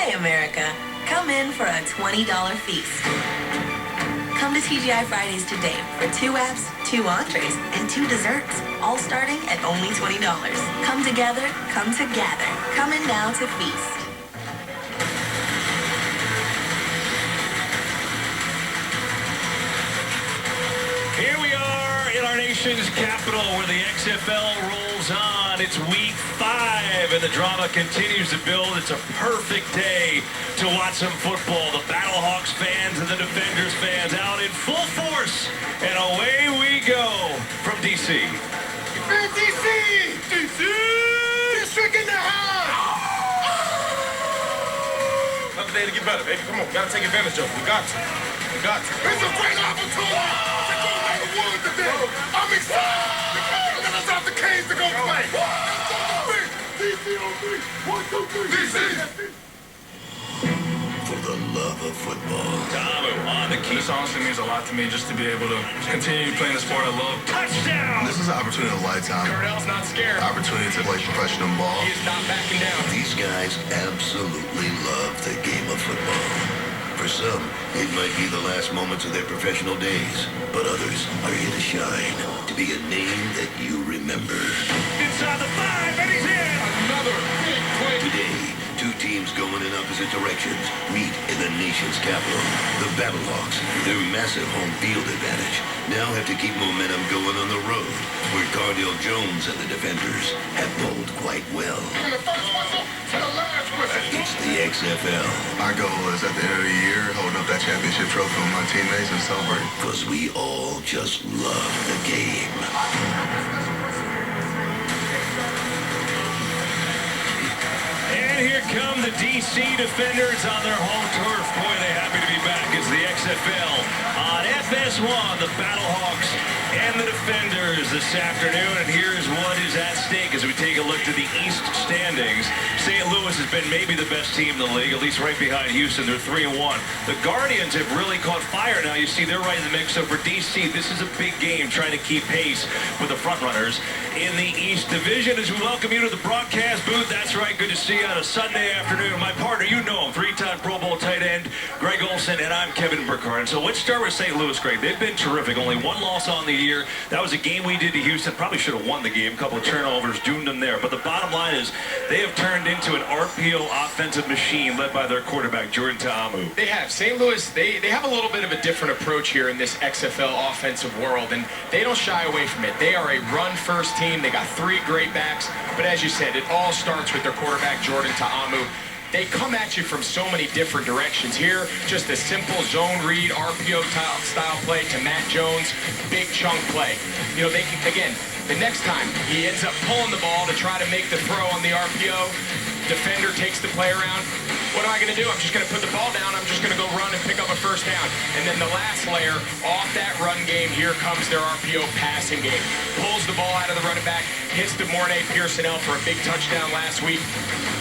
Hey, America, come in for a $20 feast. Come to TGI Fridays today for 2 apps, 2 entrees, and 2 desserts, all starting at only $20. Come together, come together. Come in now to feast. Here we are in our nation's capital where the XFL rolls on. It's week 5 and the drama continues to build. It's a perfect day to watch some football. The Battlehawks fans and the Defenders fans out in full force. And away we go from D.C. DC! DC! District in the house! Another day to get better, baby. Come on, we gotta take advantage of it. We got to. We got to. It's a great opportunity to go make a wood today. I'm excited. Let us out the cage to go play. DC on me. 1, 2, 3. DC! For the love of football. Tamu on the key. This honestly means a lot to me just to be able to continue playing the sport I love. Touchdown! This is an opportunity of a lifetime. Cardell's not scared. Opportunity to play professional ball. He is not backing down. These guys absolutely love the game of football. For some, it might be the last moments of their professional days, but others are here to shine, to be a name that you remember. Inside the 5, and he's in! Another big play. Today, 2 teams going in opposite directions meet in the nation's capital. The Battlehawks, with their massive home field advantage, now have to keep momentum going on the road, where Cardell Jones and the Defenders have bowled quite well. From the first whistle to the last whistle. It's the XFL. Our goal is at the end of the year, holding up that championship trophy with my teammates and celebrate. Because we all just love the game. And here come the D.C. Defenders on their home turf. Boy, they're happy to be back. It's the XFL on Fs1, the Battlehawks and the Defenders this afternoon. And here's what is at stake as we take a look to the East standings. St. Louis has been maybe the best team in the league, at least right behind Houston. They're 3-1. The Guardians have really caught fire now. You see, they're right in the mix. So for D.C., this is a big game trying to keep pace with the frontrunners in the East Division. As we welcome you to the broadcast booth. That's right, good to see you on a Sunday afternoon. My partner, you know him, 3-time Pro Bowl tight end, Greg Olsen, and I'm Kevin Burkhardt. And so let's start with St. Louis, Greg. They've been terrific. Only 1 loss on the year. That was a game we did to Houston. Probably should have won the game. A couple of turnovers doomed them there. But the bottom line is they have turned into an RPO offensive machine led by their quarterback, Jordan Ta'amu. They have. St. Louis, they have a little bit of a different approach here in this XFL offensive world, and they don't shy away from it. They are a run-first team. They got 3 great backs. But as you said, it all starts with their quarterback, Jordan Ta'amu. They come at you from so many different directions. Here, just a simple zone read, RPO style play to Matt Jones, big chunk play. You know, they can, again, the next time he ends up pulling the ball to try to make the throw on the RPO, defender takes the play around. What am I going to do? I'm just going to put the ball down. I'm just going to go run and pick up a first down. And then the last layer, off that run game, here comes their RPO passing game. Pulls the ball out of the running back, hits DeMornay Pearsonell for a big touchdown last week.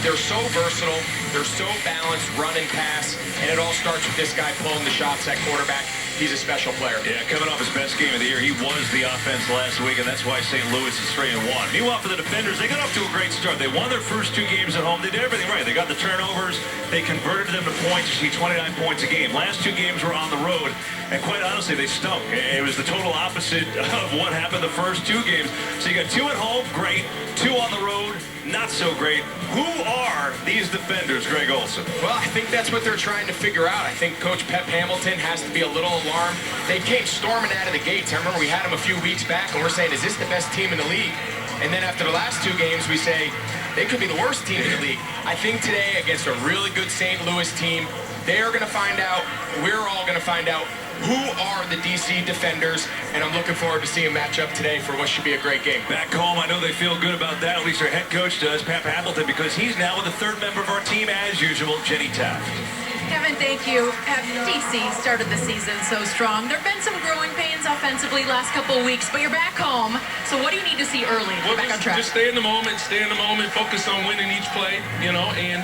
They're so versatile. They're so balanced, run and pass. And it all starts with this guy pulling the shots at quarterback. He's a special player. Yeah, coming off his best game of the year, he was the offense last week, and that's why St. Louis is 3-1. Meanwhile, for the Defenders, they got off to a great start. They won their first 2 games at home. They did everything right. They got the turnovers. They converted them to points. You see 29 points a game. Last 2 games were on the road, and quite honestly, they stunk. It was the total opposite of what happened the first 2 games. So you got 2 at home, great. 2 on the road, not so great. Who are these Defenders, Greg Olsen? Well, I think that's what they're trying to figure out. I think Coach Pep Hamilton has to be a little alarmed. They came storming out of the gates. I remember we had them a few weeks back, and we're saying, is this the best team in the league? And then after the last 2 games, we say, they could be the worst team in the league. I think today, against a really good St. Louis team, they're going to find out, we're all going to find out, who are the D.C. Defenders, and I'm looking forward to seeing a matchup today for what should be a great game. Back home, I know they feel good about that. At least their head coach does, Pep Hamilton, because he's now with the 3rd member of our team, as usual, Jenny Taft. Kevin, thank you. DC started the season so strong. There have been some growing pains offensively last couple of weeks, but you're back home. So what do you need to see early to get back on track? Just stay in the moment, focus on winning each play, you know, and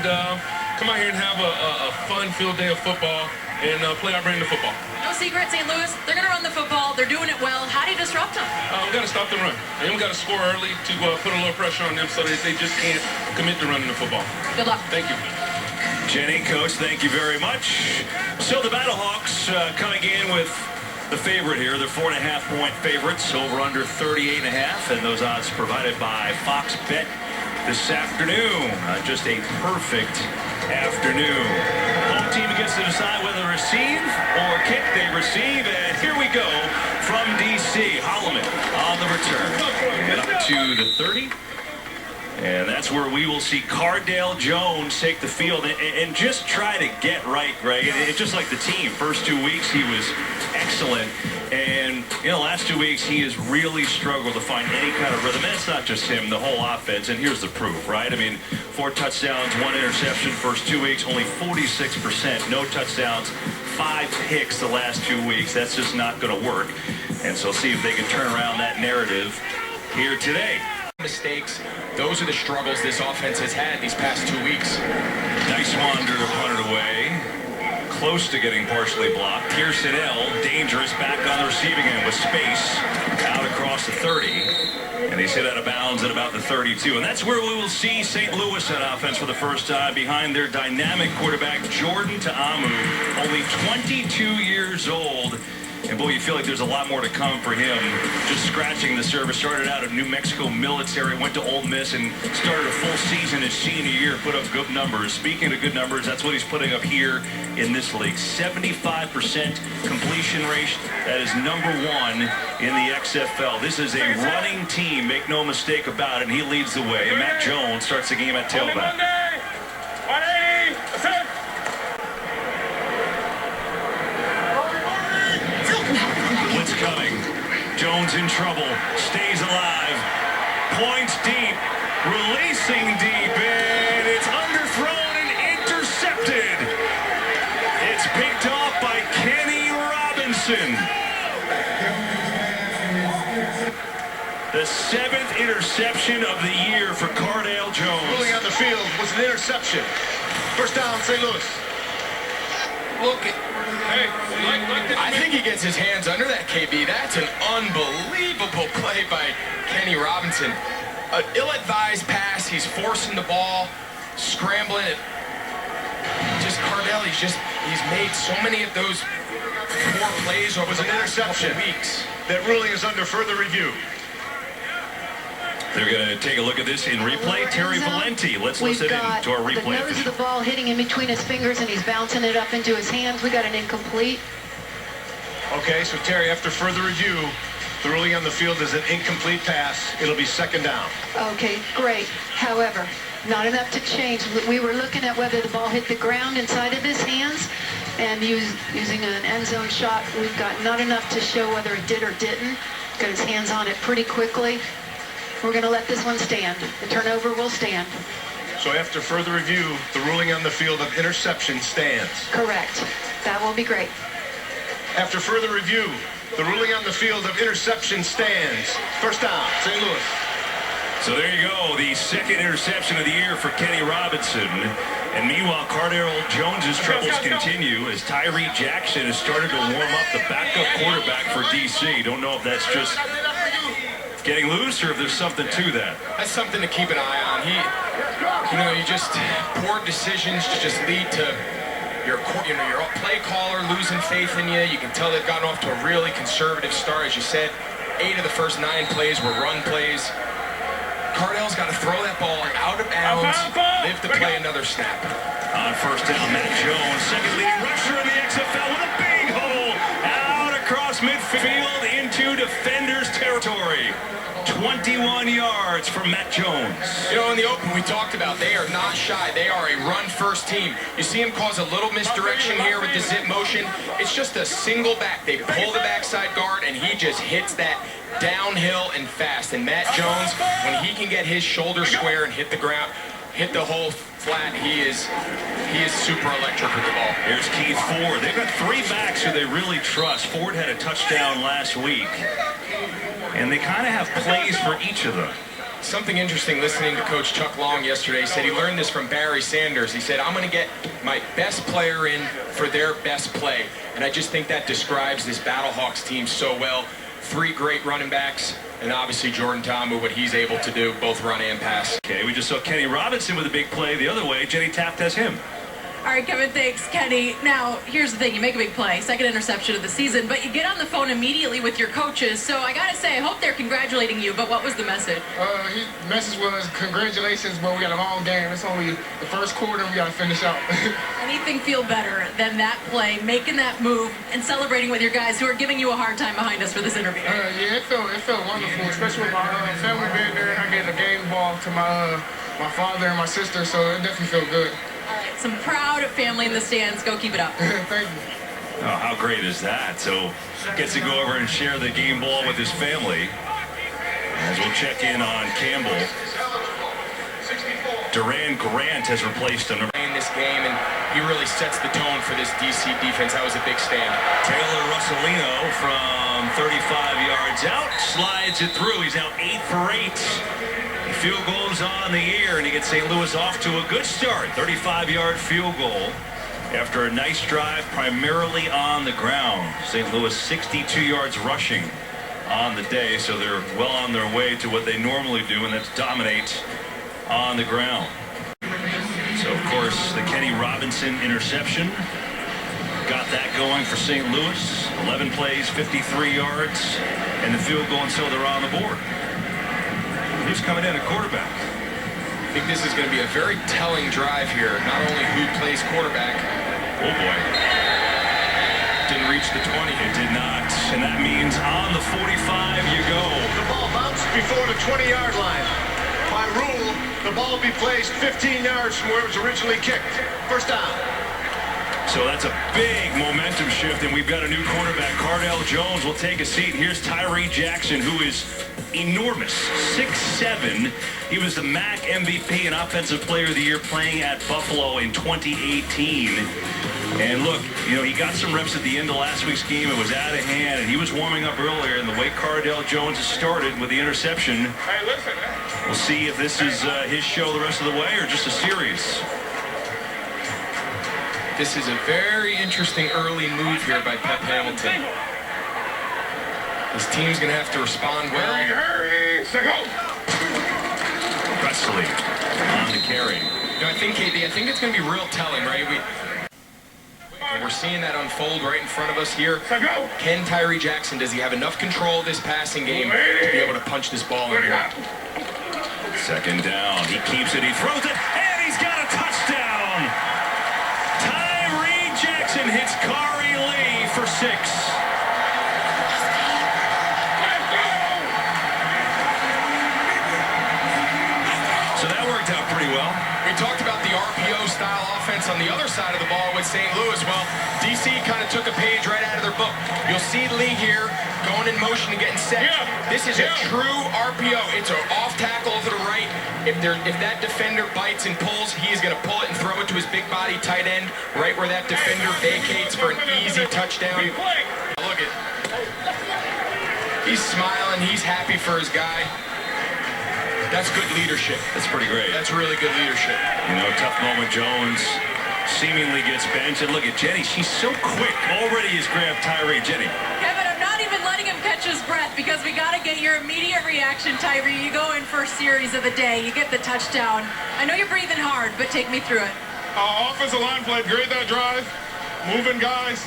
come out here and have a fun-filled day of football and play our brand of football. No secret, St. Louis, they're going to run the football. They're doing it well. How do you disrupt them? We got to stop the run. And we got to score early to put a little pressure on them so that they just can't commit to running the football. Good luck. Thank you. Jenny, Coach, thank you very much. So the Battlehawks coming in with the favorite here. They're 4.5-point favorites, over under 38.5, and those odds provided by Fox Bet this afternoon. Just a perfect afternoon. Home team gets to decide whether to receive or kick. They receive, and here we go from D.C. Holloman on the return. Get up to the 30. And that's where we will see Cardale Jones take the field and just try to get right, Greg. It's just like the team. First 2 weeks, he was excellent. And, last 2 weeks, he has really struggled to find any kind of rhythm. And it's not just him, the whole offense. And here's the proof, right? I mean, 4 touchdowns, 1 interception first 2 weeks, only 46%. No touchdowns, 5 picks the last 2 weeks. That's just not going to work. And so see if they can turn around that narrative here today. Mistakes. Those are the struggles this offense has had these past 2 weeks. Nice wander to punt it away. Close to getting partially blocked. Pearson L, dangerous, back on the receiving end with space out across the 30. And he's hit out of bounds at about the 32. And that's where we will see St. Louis on offense for the first time behind their dynamic quarterback, Jordan Ta'amu, only 22 years old. And boy, you feel like there's a lot more to come for him. Just scratching the surface. Started out at New Mexico Military, went to Ole Miss, and started a full season his senior year. Put up good numbers. Speaking of good numbers, that's what he's putting up here in this league. 75% completion rate. That is #1 in the XFL. This is a running team. Make no mistake about it. And he leads the way. And Matt Jones starts the game at tailback. Coming. Jones in trouble. Stays alive. Points deep. Releasing deep. And it's underthrown and intercepted. It's picked off by Kenny Robinson. The 7th interception of the year for Cardale Jones. Ruling on the field was an interception. First down, St. Louis. Look at... I think he gets his hands under that, KB. That's an unbelievable play by Kenny Robinson. An ill-advised pass. He's forcing the ball, scrambling it. Just Cardale, he's made so many of those poor plays over the last couple weeks. That ruling is under further review. They're going to take a look at this in replay. Terry Valenti, let's listen in to our replay. The nose of the ball hitting in between his fingers, and he's bouncing it up into his hands. We got an incomplete. Okay, so Terry, after further review, the ruling on the field is an incomplete pass. It'll be second down. Okay, great. However, not enough to change. We were looking at whether the ball hit the ground inside of his hands, and using an end zone shot, we've got not enough to show whether it did or didn't. Got his hands on it pretty quickly. We're going to let this one stand. The turnover will stand. So after further review, the ruling on the field of interception stands. Correct. That will be great. After further review, the ruling on the field of interception stands. First down, St. Louis. So there you go, the 2nd interception of the year for Kenny Robinson. And meanwhile, Cardale Jones's troubles continue as Tyree Jackson has started to warm up, the backup quarterback for D.C. Don't know if that's just getting loose or if there's something to that. That's something to keep an eye on. You just poor decisions just lead to your play caller losing faith in you. You can tell they've gotten off to a really conservative start. As you said, 8 of the first 9 plays were run plays. Cardale's got to throw that ball out of bounds, live to play another snap. On first down, Matt Jones, second leading rusher in the XFL with a big hole out across midfield into defenders' territory. 21 yards from Matt Jones. In the open, we talked about they are not shy. They are a run-first team. You see him cause a little misdirection here with the zip motion. It's just a single back. They pull the backside guard, and he just hits that downhill and fast. And Matt Jones, when he can get his shoulder square and hit the ground, hit the hole flat, he is super electric with the ball. Here's Keith Ford. They've got 3 backs who they really trust. Ford had a touchdown last week. And they kind of have plays for each of them. Something interesting listening to Coach Chuck Long yesterday. He said he learned this from Barry Sanders. He said, I'm going to get my best player in for their best play. And I just think that describes this Battlehawks team so well. 3 great running backs, and obviously Jordan Ta'amu, what he's able to do, both run and pass. Okay, we just saw Kenny Robinson with a big play the other way. Jenny Taft has him. All right, Kevin, thanks. Kenny, now, here's the thing. You make a big play, second interception of the season, but you get on the phone immediately with your coaches. So I got to say, I hope they're congratulating you, but what was the message? The message was, congratulations, but we got a long game. It's only the first quarter, we got to finish out. Anything feel better than that play, making that move, and celebrating with your guys who are giving you a hard time behind us for this interview? Yeah, it felt wonderful, especially with my family being there. I gave a game ball to my father and my sister, so it definitely felt good. All right, some proud family in the stands. Go keep it up. Thank you. Oh, how great is that? So gets to go over and share the game ball with his family. As we'll check in on Campbell. Duran Grant has replaced him in this game, and he really sets the tone for this DC defense. That was a big stand. Taylor Russolino from 35 yards out, slides it through. He's now 8 for 8. The field goal's on the air, and he gets St. Louis off to a good start. 35-yard field goal after a nice drive, primarily on the ground. St. Louis 62 yards rushing on the day, so they're well on their way to what they normally do, and that's dominate on the ground. So, of course, the Kenny Robinson interception got that going for St. Louis. 11 plays, 53 yards, and the field goal, and so they're on the board. Who's coming in at quarterback? I think this is going to be a very telling drive here. Not only who plays quarterback. Oh, boy. Didn't reach the 20. It did not, and that means on the 45 you go. The ball bounced before the 20-yard line. By rule, the ball will be placed 15 yards from where it was originally kicked. First down. So that's a big momentum shift, and we've got a new quarterback. Cardell Jones will take a seat. Here's Tyree Jackson, who is enormous, 6'7". He was the MAC MVP and Offensive Player of the Year playing at Buffalo in 2018. And look, you know, he got some reps at the end of last week's game. It was out of hand, and he was warming up earlier, and the way Cardell Jones has started with the interception, Hey, listen. we'll see if this is his show the rest of the way or just a series. This is a very interesting early move here by Pep Hamilton. His team's going to have to respond well. Hurry, go. Presley on the carry. You know, I think, KD, I think it's going to be real telling, right? We're seeing that unfold right in front of us here. Go. Can Tyree Jackson, does he have enough control of this passing game to be able to punch this ball in here? Second down. He keeps it. He throws it. And he's got a touchdown. Tyree Jackson hits Kari Lee for 6. So that worked out pretty well. We talked about the RPO-style offense on the other side of the ball with St. Louis. Well, DC kind of took a page right out of their book. You'll see Lee here going in motion and getting set. Yeah. This is a true RPO. It's an off tackle to the right. If that defender bites and pulls, he is going to pull it and throw it to his big body tight end right where that defender vacates for an easy touchdown. Look at, he's smiling. He's happy for his guy. That's good leadership. That's pretty great. That's really good leadership. You know, tough moment. Jones seemingly gets benched. And look at Jenny. She's so quick. Already has grabbed Tyree. Jenny. Kevin, I'm not even letting him catch his breath because we got to get your immediate reaction, Tyree. You go in first series of the day. You get the touchdown. I know you're breathing hard, but take me through it. Offensive line played great that drive. Moving guys.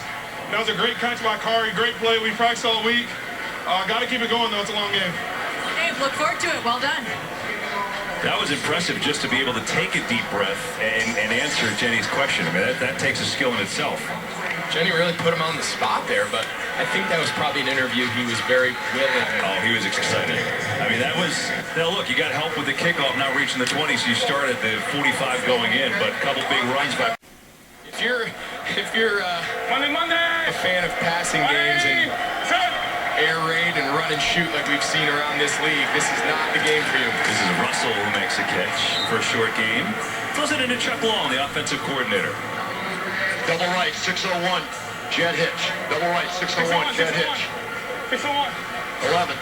That was a great catch by Kari. Great play. We practiced all week. Got to keep it going, though. It's a long game. Hey, look forward to it. Well done. That was impressive just to be able to take a deep breath and answer Jenny's question. I mean, that takes a skill in itself. Jenny really put him on the spot there, but I think that was probably an interview he was very willing. Oh, he was excited. I mean, that was... Now, look, you got help with the kickoff not reaching the 20, so you start at the 45 going in, but a couple big runs by... If you're a fan of passing games and air raid and run and shoot like we've seen around this league, this is not the game for you. This is Russell who makes a catch for a short game. Throws it into Chuck Long, the offensive coordinator. Double right, 601, jet hitch. Double right, 601, jet hitch. 601. 11.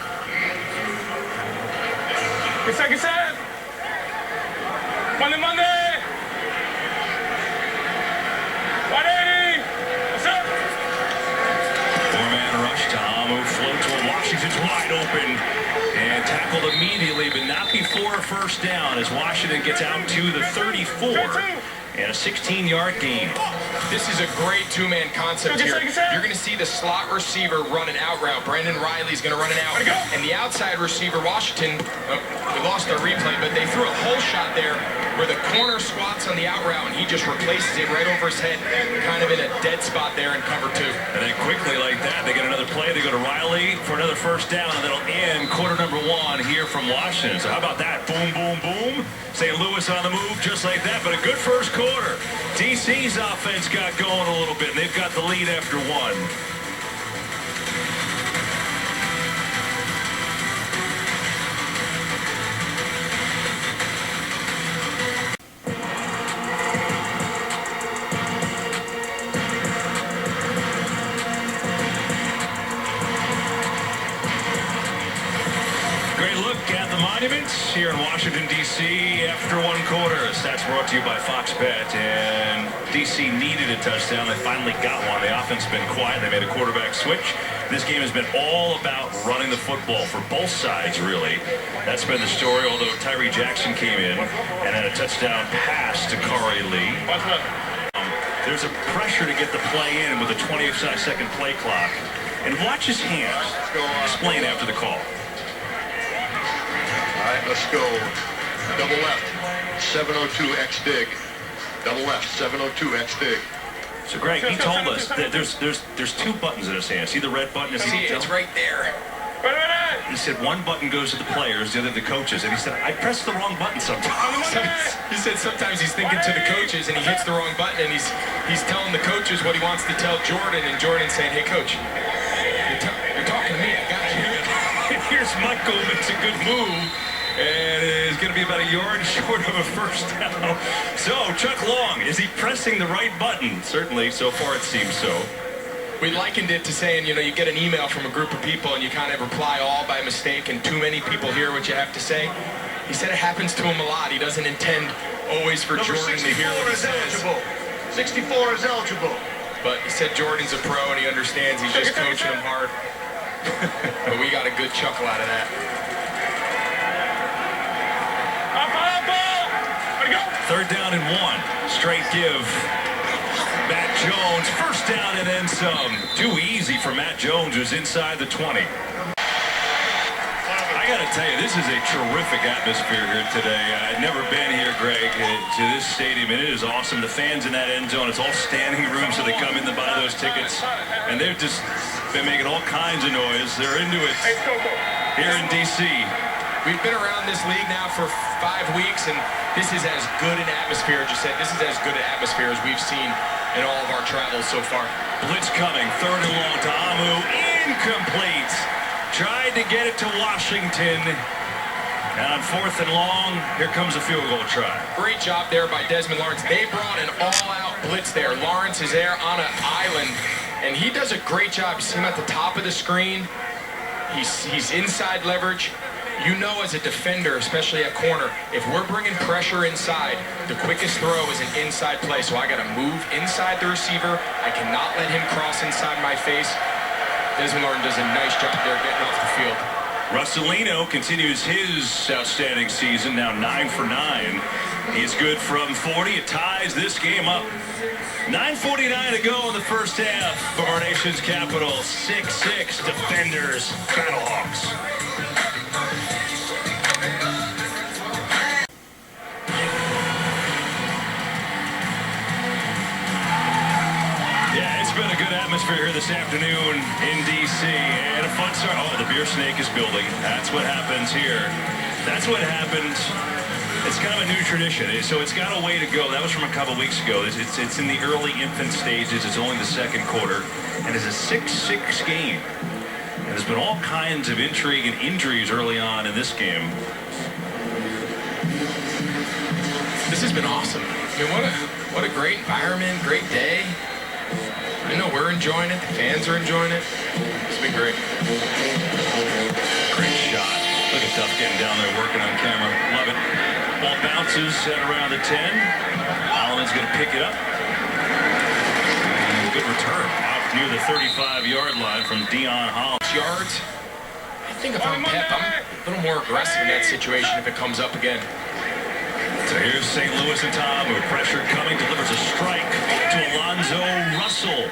Second set. Monday. 180. What's up? Four-man rush. Ta'amu float to Washington's wide open and tackled immediately, but not before a first down as Washington gets out to the 34. and a 16-yard gain. This is a great two-man concept here. You're going to see the slot receiver run an out route. Brandon Riley's going to run an out. And the outside receiver, Washington, we lost our replay, but they threw a hole shot there where the corner squats on the out route, and he just replaces it right over his head, kind of in a dead spot there in cover 2. And then quickly like that, they get another play. They go to Riley for another first down, and that'll end quarter number 1 here from Washington. So how about that? Boom, boom, boom. St. Louis on the move just like that, but a good first quarter. DC's offense got going a little bit, and they've got the lead after 1. Here in Washington, D.C. after 1 quarter. Stats brought to you by Fox Bet, and D.C. needed a touchdown. They finally got one. The offense has been quiet. They made a quarterback switch. This game has been all about running the football for both sides, really. That's been the story, although Tyree Jackson came in and had a touchdown pass to Corey Lee. There's a pressure to get the play in with a 20-second play clock. And watch his hands. Explain after the call. All right, let's go. Double left, 702 X dig. Double left, 702 X dig. So Greg, he told us that there's 2 buttons in his hand. See the red button? See, it's right there. He said one button goes to the players, the other to the coaches. And he said, I pressed the wrong button sometimes. He said sometimes he's thinking to the coaches and he hits the wrong button, and he's telling the coaches what he wants to tell Jordan, and Jordan's saying, hey, coach, you're talking to me. I got you. And here's Michael, makes a good move. And it's going to be about a yard short of a first down. So, Chuck Long, is he pressing the right button? Certainly, so far it seems so. We likened it to saying, you get an email from a group of people and you kind of reply all by mistake and too many people hear what you have to say. He said it happens to him a lot. He doesn't intend always for Jordan to hear what he says. 64 is eligible. But he said Jordan's a pro and he understands. He's just coaching him hard. But we got a good chuckle out of that. Third down and 1. Straight give. Matt Jones, first down and then some. Too easy for Matt Jones, who's inside the 20. I got to tell you, this is a terrific atmosphere here today. I've never been here, Greg, to this stadium, and it is awesome. The fans in that end zone, it's all standing room, so they come in to buy those tickets. And they've just been making all kinds of noise. They're into it here in D.C. We've been around this league now for 5 weeks, and this is as good an atmosphere, as you said, this is as good an atmosphere as we've seen in all of our travels so far. Blitz coming, 3rd and long to Amu, incomplete. Tried to get it to Washington. And on 4th and long, here comes a field goal try. Great job there by Desmond Lawrence. They brought an all-out blitz there. Lawrence is there on an island, and he does a great job. You see him at the top of the screen. He's inside leverage. You know, as a defender, especially at corner, if we're bringing pressure inside, the quickest throw is an inside play. So I got to move inside the receiver. I cannot let him cross inside my face. Desmond Lawrence does a nice job there getting off the field. Russolino continues his outstanding season, now 9 for 9. He's good from 40. It ties this game up. 9:49 to go in the first half from our nation's capital. 6-6 Defenders, Battlehawks. Been a good atmosphere here this afternoon in D.C. and a fun start. Oh, the beer snake is building. That's what happens here. That's what happens. It's kind of a new tradition, so it's got a way to go. That was from a couple weeks ago. It's in the early infant stages. It's only the 2nd quarter, and it's a 6-6 game. And there's been all kinds of intrigue and injuries early on in this game. This has been awesome. I mean, what a great environment, great day. I know we're enjoying it. The fans are enjoying it. It's been great. Great shot. Look at Duff getting down there working on camera. Love it. Ball bounces at around the 10. Holloman's going to pick it up. And good return out near the 35-yard line from Dion Holland. Yards. I think if I'm Pep, I'm a little more aggressive in that situation if it comes up again. It's a So here's St. Louis and Tom, with pressure coming, delivers a strike to Alonzo Russell,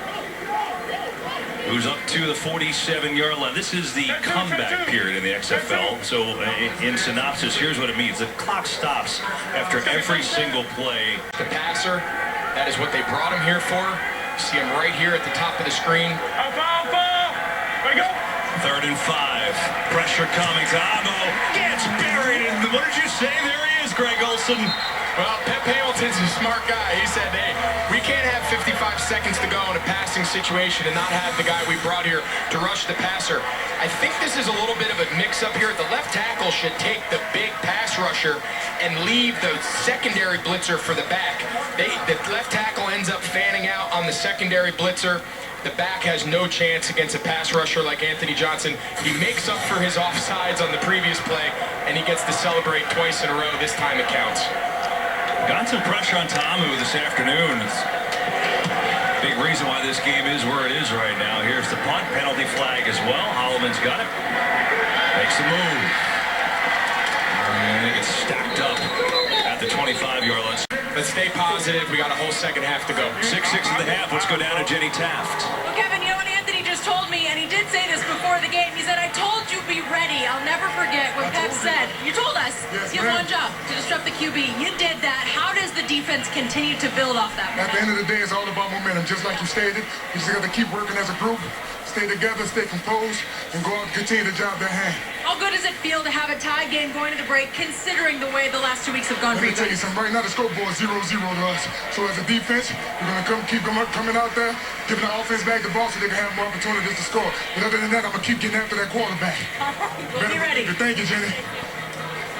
who's up to the 47-yard line. This is the comeback period in the XFL. So in synopsis, here's what it means. The clock stops after every single play. The passer, that is what they brought him here for. See him right here at the top of the screen. There you go. 3rd and 5. Pressure coming. Amo gets buried. What did you say? There he is, Greg Olson. Well, Pep Hamilton's a smart guy. He said, hey, we can't have 55 seconds to go in a passing situation and not have the guy we brought here to rush the passer. I think this is a little bit of a mix-up here. The left tackle should take the big pass rusher and leave the secondary blitzer for the back. The left tackle ends up fanning out on the secondary blitzer. The back has no chance against a pass rusher like Anthony Johnson. He makes up for his offsides on the previous play, and he gets to celebrate twice in a row. This time it counts. Got some pressure on Tamu this afternoon. It's a big reason why this game is where it is right now. Here's the punt, penalty flag as well. Holloman's got it. Makes a move. And it gets stacked up at the 25-yard line. Let's stay positive. We got a whole second half to go. 6-6 in the half. Let's go down to Jenny Taft. Well, Kevin, you know what Anthony just told me, and he did say this before the game. He said, I told you be ready. I'll never forget what Pep said. You told us you have one job, to disrupt the QB. You did that. How does the defense continue to build off that momentum? At the end of the day, it's all about momentum, just like you stated. You just got to keep working as a group, stay together, stay composed, and go out and continue the job at hand. How good does it feel to have a tie game going to the break, considering the way the last 2 weeks have gone for you? Let me tell you something. Right now, the scoreboard is 0-0 to us. So as a defense, we're going to keep coming out there, giving the offense back the ball so they can have more opportunities to score. But other than that, I'm going to keep getting after that quarterback. We'll be ready. Thank you, Jenny.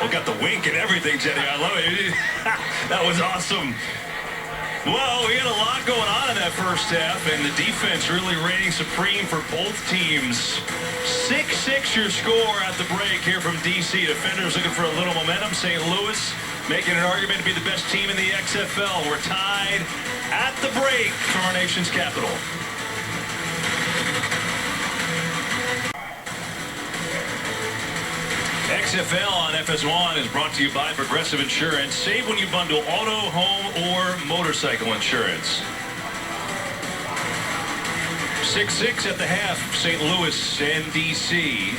Well, got the wink and everything, Jenny. I love it. That was awesome. Well, we had a lot going on in that first half, and the defense really reigning supreme for both teams. 6-6 your score at the break here from D.C. Defenders looking for a little momentum. St. Louis making an argument to be the best team in the XFL. We're tied at the break from our nation's capital. XFL on Fs1 is brought to you by Progressive Insurance. Save when you bundle auto, home, or motorcycle insurance. 6-6 at the half, St. Louis and D.C.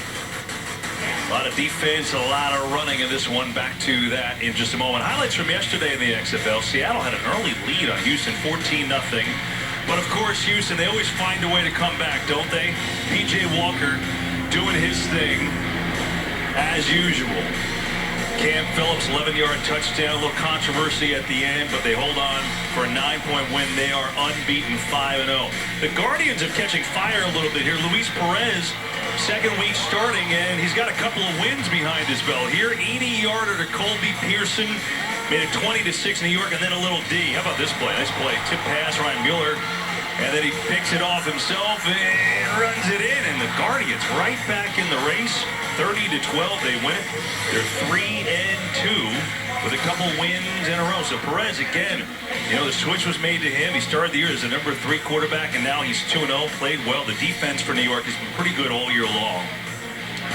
A lot of defense, a lot of running in this one. Back to that in just a moment. Highlights from yesterday in the XFL. Seattle had an early lead on Houston, 14-0. But of course, Houston, they always find a way to come back, don't they? P.J. Walker doing his thing as usual. Cam Phillips, 11-yard touchdown. A little controversy at the end, but they hold on for a 9-point win. They are unbeaten, 5-0. The Guardians are catching fire a little bit here. Luis Perez, second week starting, and he's got a couple of wins behind his belt here. 80-yarder to Colby Pearson. Made it 20-6 New York, and then a little D. How about this play? Nice play. Tip pass, Ryan Mueller. And then he picks it off himself and runs it in. And the Guardians right back in the race. 30-12, they win it. They're 3-2 with a couple wins in a row. So Perez, again, you know, the switch was made to him. He started the year as the number 3 quarterback, and now he's 2-0, played well. The defense for New York has been pretty good all year long.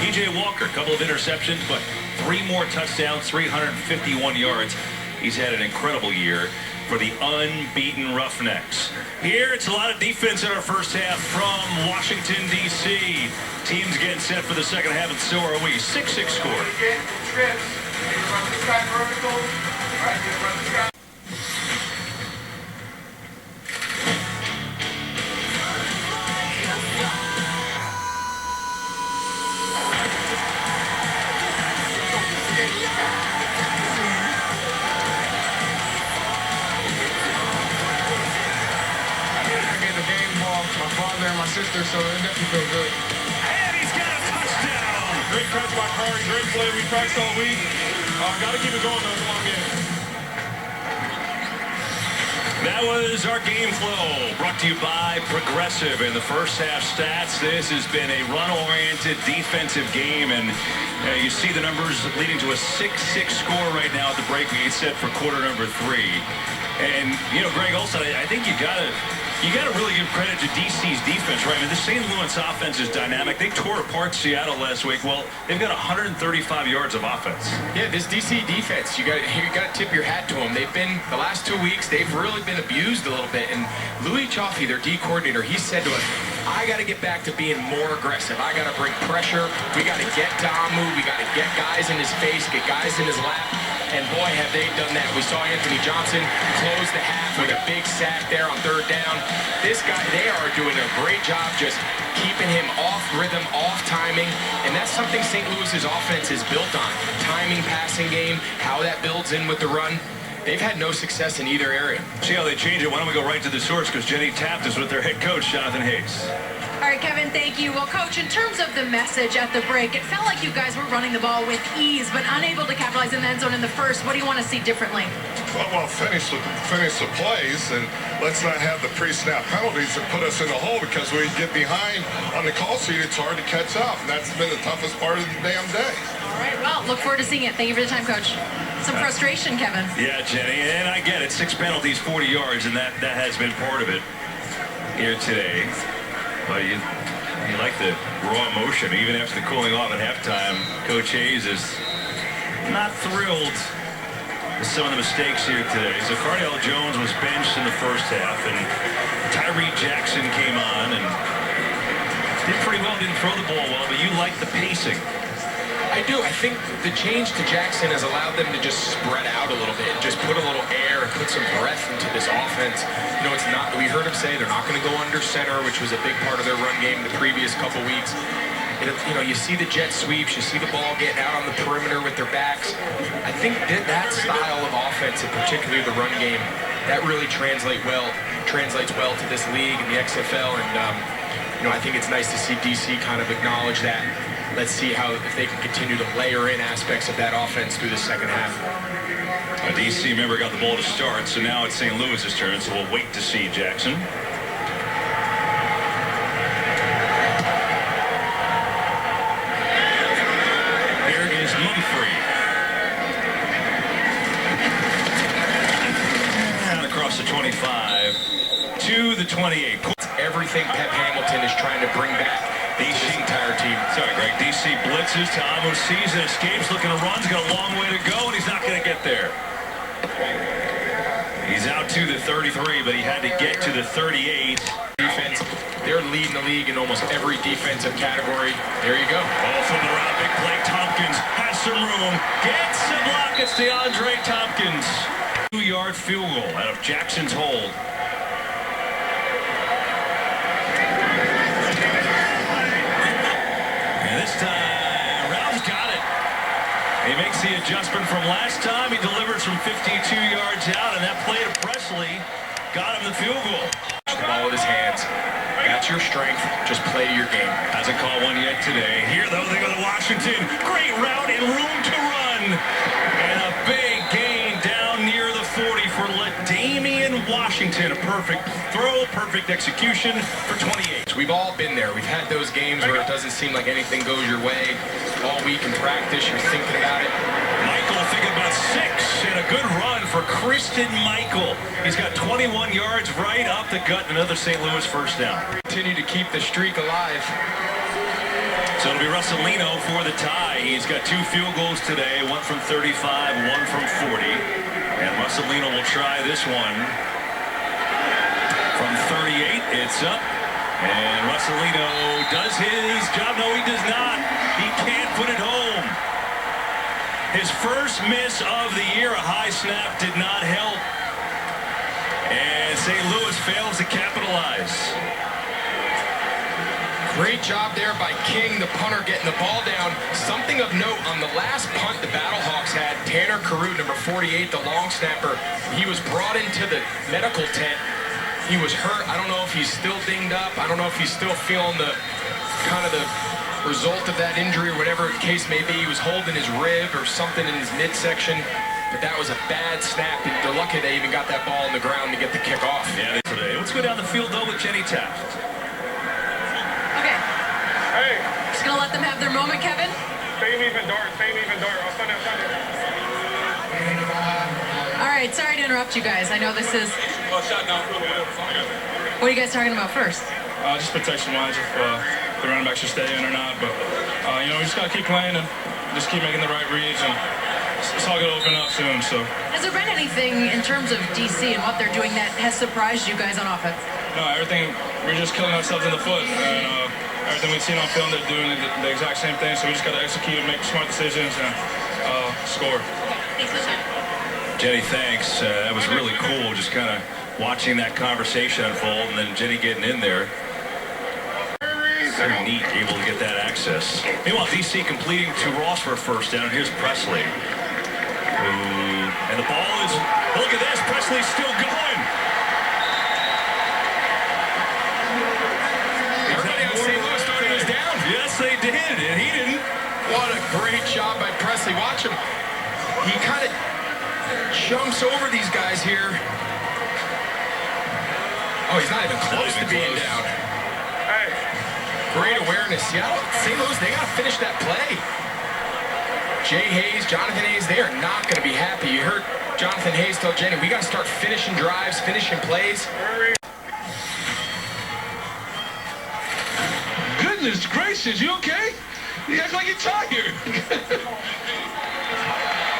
P.J. Walker, a couple of interceptions, but 3 more touchdowns, 351 yards. He's had an incredible year for the unbeaten Roughnecks. Here, it's a lot of defense in our first half from Washington, D.C. Teams getting set for the second half, and so are we. 6-6 score. My sister, so it definitely feels good. And he's got a touchdown. Great catch by Curry, great play. We practiced all week. Got to keep it going, though. It's a long game. That was our game flow, brought to you by Progressive. In the first half stats, this has been a run-oriented defensive game, and you see the numbers leading to a 6-6 score right now at the break. We get set for quarter number 3. And, you know, Greg Olson, I think you got to You got to really give credit to DC's defense, right? I mean, the St. Louis offense is dynamic. They tore apart Seattle last week. Well, they've got 135 yards of offense. Yeah, this DC defense, you got to tip your hat to them. They've been, the last 2 weeks, they've really been abused a little bit. And Louis Chaffee, their D coordinator, he said to us, I got to get back to being more aggressive. I got to bring pressure. We got to get Damu. We got to get guys in his face, get guys in his lap. And boy, have they done that. We saw Anthony Johnson close the half with a big sack there on 3rd down. This guy, they are doing a great job just keeping him off rhythm, off timing. And that's something St. Louis's offense is built on. Timing, passing game, how that builds in with the run. They've had no success in either area. See how they change it? Why don't we go right to the source, because Jenny Taft is with their head coach, Jonathan Hayes. All right, Kevin, thank you. Well, Coach, in terms of the message at the break, it felt like you guys were running the ball with ease, but unable to capitalize in the end zone in the first. What do you want to see differently? Well, finish the plays, and let's not have the pre-snap penalties that put us in the hole, because we get behind on the call sheet, it's hard to catch up. And that's been the toughest part of the damn day. All right, well, look forward to seeing it. Thank you for the time, Coach. Some frustration, Kevin. Yeah, Jenny, and I get it. 6 penalties, 40 yards, and that has been part of it here today. But you like the raw emotion. Even after the cooling off at halftime, Coach Hayes is not thrilled with some of the mistakes here today. So Cardale Jones was benched in the first half, and Tyree Jackson came on and did pretty well, didn't throw the ball well, but you like the pacing. I do. I think the change to Jackson has allowed them to just spread out a little bit, just put a little air and put some breath into this offense. You know, it's not, we heard him say they're not going to go under center, which was a big part of their run game the previous couple weeks. You know, you see the jet sweeps, you see the ball getting out on the perimeter with their backs. I think that style of offense, and particularly the run game, that really translates well to this league and the XFL. And you know, I think it's nice to see DC kind of acknowledge that. Let's see if they can continue to layer in aspects of that offense through the second half. A DC member got the ball to start, so now it's St. Louis's turn, so we'll wait to see Jackson. Here is Mumphrey. And across the 25 to the 28. Everything Pep Hamilton is trying to bring back. DC entire team. Sorry, Greg. DC blitzes. Tamu sees it, escapes, looking to run. He's got a long way to go, and he's not going to get there. He's out to the 33, but he had to get to the 38. Defense, they're leading the league in almost every defensive category. There you go. Ball flipping around. Big play. Tompkins has some room. Gets a block. It's DeAndre Tompkins. 2-yard field goal out of Jackson's hold. This time, Rouse got it. He makes the adjustment from last time. He delivers from 52 yards out, and that play to Presley got him the field goal. The ball with his hands. That's your strength. Just play to your game. Hasn't called one yet today. Here, though, they go to Washington. Great route and room to run. And a big gain down near the 40 for Damian Washington. A perfect throw, perfect execution for 28. We've all been there. We've had those games where it doesn't seem like anything goes your way. All week in practice, you're thinking about it. Michael thinking about 6, and a good run for Kristen Michael. He's got 21 yards right up the gut, another St. Louis first down. Continue to keep the streak alive. So it'll be Russolino for the tie. He's got 2 field goals today, one from 35, one from 40. And Russolino will try this one from 38. It's up. And Russolino does his job. No, he does not. He can't put it home. His first miss of the year, a high snap, did not help. And St. Louis fails to capitalize. Great job there by King, the punter, getting the ball down. Something of note on the last punt the Battlehawks had, Tanner Carew, number 48, the long snapper. He was brought into the medical tent. He was hurt. I don't know if he's still dinged up. I don't know if he's still feeling the kind of the result of that injury or whatever the case may be. He was holding his rib or something in his midsection. But that was a bad snap. They're lucky they even got that ball on the ground to get the kick off. Yeah, today. Let's go down the field, though, with Jenny Taft. Okay. Hey. Just going to let them have their moment, Kevin. Same even dart. I'll send it. All right, sorry to interrupt you guys. I know this is... Shot down. What are you guys talking about first? Just protection-wise, if the running back should stay in or not. But, you know, we just got to keep playing and just keep making the right reads, and it's all going to open up soon. So. Has there been anything in terms of DC and what they're doing that has surprised you guys on offense? No, everything, we're just killing ourselves in the foot. And everything we've seen on film, they're doing the exact same thing. So we just got to execute and make smart decisions and score. Thanks for the time. Jenny, thanks. That was really cool, just kind of watching that conversation unfold, and then Jenny getting in there. Very neat, able to get that access. Meanwhile, DC completing to Ross for a first down. Here's Presley. And the ball is, look at this, Presley's still going. Everybody on St. Louis thought he was down. Yes, they did, and he didn't. What a great job by Presley. Watch him. He kind of jumps over these guys here. Oh, he's not even close to being down. Great awareness. Seattle, St. Louis, they got to finish that play. Jay Hayes, Jonathan Hayes, they are not going to be happy. You heard Jonathan Hayes tell Jenny, we got to start finishing drives, finishing plays. Goodness gracious, you okay? You act like you're tired.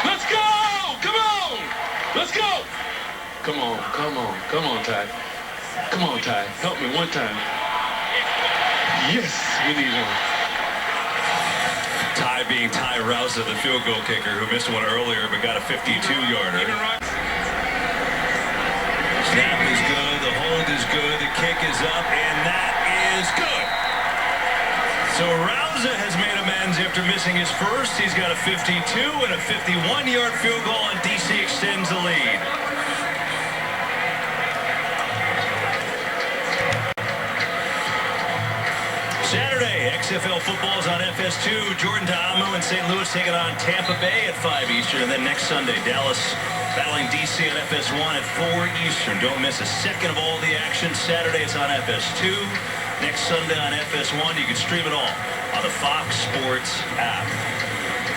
Let's go! Come on! Let's go! Come on, come on, come on, Ty. Come on, Ty. Help me one time. Yes, we need one. Ty being Ty Rousa, the field goal kicker, who missed one earlier but got a 52-yarder. Snap is good, the hold is good, the kick is up, and that is good. So Rousa has made amends after missing his first. He's got a 52 and a 51-yard field goal, and DC extends the lead. Saturday, XFL football is on FS2. Jordan Ta'amu and St. Louis taking on Tampa Bay at 5 Eastern. And then next Sunday, Dallas battling DC on FS1 at 4 Eastern. Don't miss a second of all the action. Saturday, it's on FS2. Next Sunday on FS1. You can stream it all on the Fox Sports app.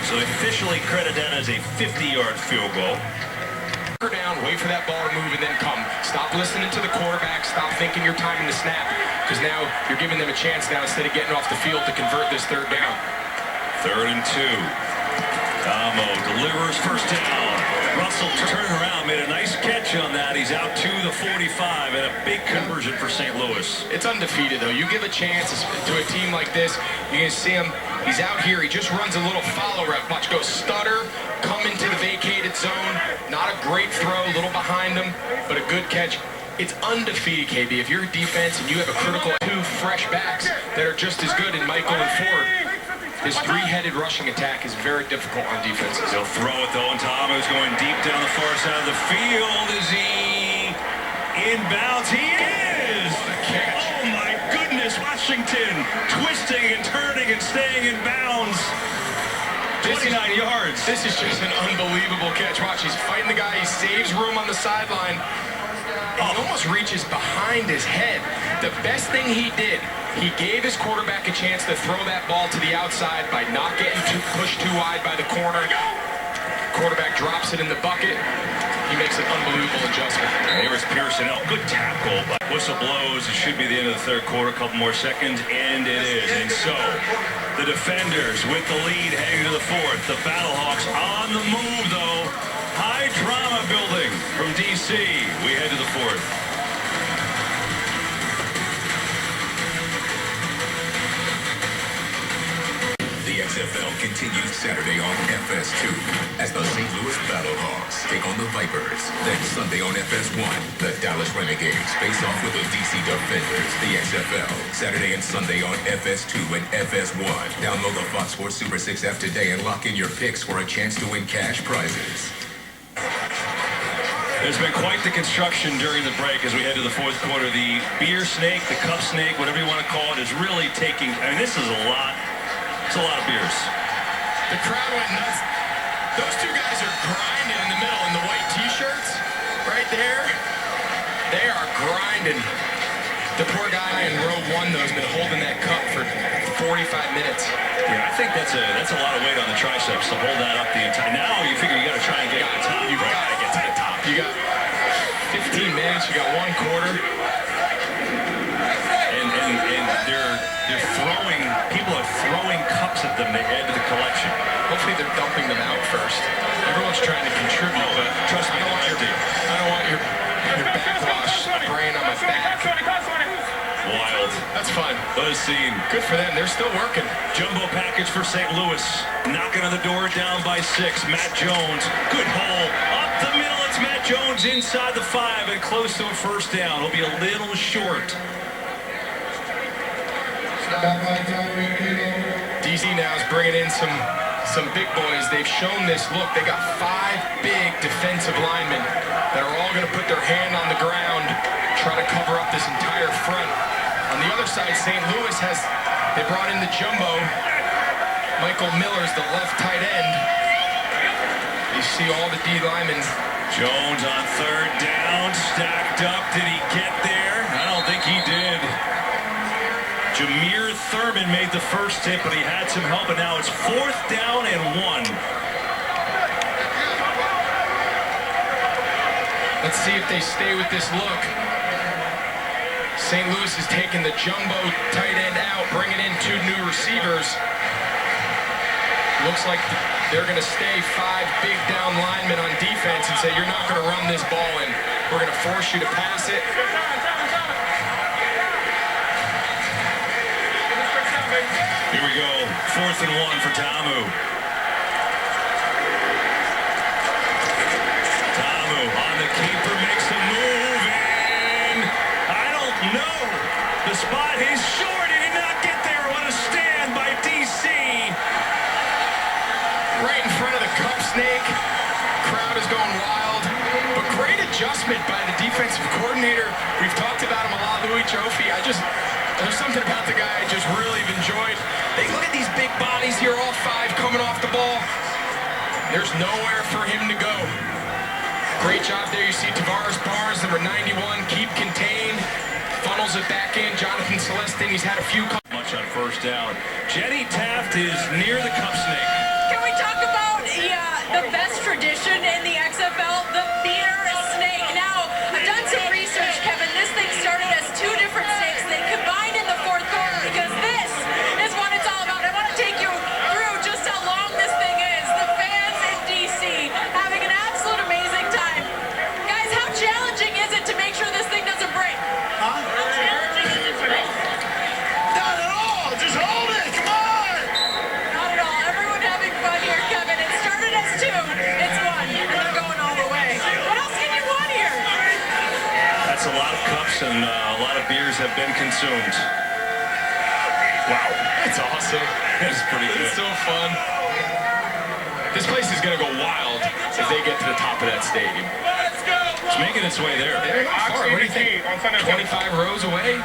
So they officially credit that as a 50-yard field goal. Down, wait for that ball to move, and then come. Stop listening to the quarterback. Stop thinking you're timing the snap, because now you're giving them a chance now instead of getting off the field to convert this third down. 3rd and 2. Damo delivers first down. Russell turned around, made a nice catch on that. He's out to the 45, and a big conversion for St. Louis. It's undefeated, though. You give a chance to a team like this, you're going to see him. He's out here. He just runs a little follow rep. Watch, go stutter, come into the vacated zone. Not a great throw, a little behind him, but a good catch. It's undefeated, KB. If you're a defense and you have a critical 2 fresh backs that are just as good in Michael and Ford, this 3-headed rushing attack is very difficult on defenses. He'll throw it, though, and Ta'amu's going deep down the far side of the field. Is he inbounds? He is! What a catch. Oh, my goodness, Washington twisting and turning and staying in bounds. 29 yards. This is just an unbelievable catch. Watch, he's fighting the guy. He saves room on the sideline. And he almost reaches behind his head. The best thing he did, he gave his quarterback a chance to throw that ball to the outside by not getting pushed too wide by the corner. Quarterback drops it in the bucket. He makes an unbelievable adjustment. Here's Pearson. Good tackle, but whistle blows. It should be the end of the third quarter. A couple more seconds, and it is. And so the defenders with the lead heading to the 4th. The Battlehawks on the move, though. High drama building from DC. We head to the 4th. The XFL continues Saturday on FS2 as the St. Louis Battlehawks take on the Vipers. Then Sunday on FS1, the Dallas Renegades face off with the DC Defenders. The XFL, Saturday and Sunday on FS2 and FS1. Download the Fox Sports Super 6 app today and lock in your picks for a chance to win cash prizes. There's been quite the construction during the break as we head to the 4th quarter. The beer snake, the cup snake, whatever you want to call it, is really taking, I mean, this is a lot. It's a lot of beers. The crowd went nuts. Those 2 guys are grinding in the middle in the white T-shirts right there. They are grinding. The poor guy in row 1, though, has been holding that cup for 45 minutes. Yeah, I think that's a lot of weight on the triceps to hold that up the entire. Now you figure you got to try and get to the top. You got to get to the top. You got 15 minutes. You got 1 quarter. That's fun. What a scene. Good for them. They're still working. Jumbo package for St. Louis. Knocking on the door, down by 6. Matt Jones. Good hole. Up the middle. It's Matt Jones inside the 5 and close to a first down. He'll be a little short. DC now is bringing in some big boys. They've shown this look. They got 5 big defensive linemen that are all going to put their hand on the ground, try to cover up this entire front. On the other side, St. Louis they brought in the jumbo. Michael Miller's the left tight end. You see all the D linemen. Jones on 3rd down, stacked up. Did he get there? I don't think he did. Jameer Thurman made the first hit, but he had some help, and now it's 4th down and 1. Let's see if they stay with this look. St. Louis is taking the jumbo tight end out, bringing in 2 new receivers. Looks like they're going to stay 5 big down linemen on defense and say, you're not going to run this ball in. We're going to force you to pass it. Here we go. 4th and 1 for Tamu. Tamu on the keeper, makes a move, and I don't know. The spot, he's short. He did not get there. What a stand by DC. Right in front of the Cup Snake. Crowd is going wild. But great adjustment by the defensive coordinator. We've talked about him a lot, Louis Trophy. There's something about the guy I just really enjoyed. They look at these big bodies here, all 5 coming off the ball. There's nowhere for him to go. Great job there. You see Tavares Barnes, number 91, keep contained. Funnels it back in. Jonathan Celestin, he's had a few... Much on 1st down. Jenny Taft is near the Cup Snake. Can we talk about the best tradition in the XFL, the beer snake? Now, I've done some research, Kevin. This thing started as 2 different snakes. They combined in the 4th quarter because this is what it's all about. I want to take you through just how long this thing is. The fans in DC having an absolute amazing time. Guys, how challenging is it to make sure this thing doesn't break? Huh? How challenging is it to break? Not at all. Just hold it. Come on. Not at all. Everyone having fun here, Kevin. It started as 2. It's 1. And they're going all the way. What else can you want here? That's a lot of cups and a lot of beers have been consumed. Wow. That's awesome. That's pretty good. It's so fun. This place is going to go wild if they get to the top of that stadium. It's making its way there. They're not far. What do you think? 25 rows away?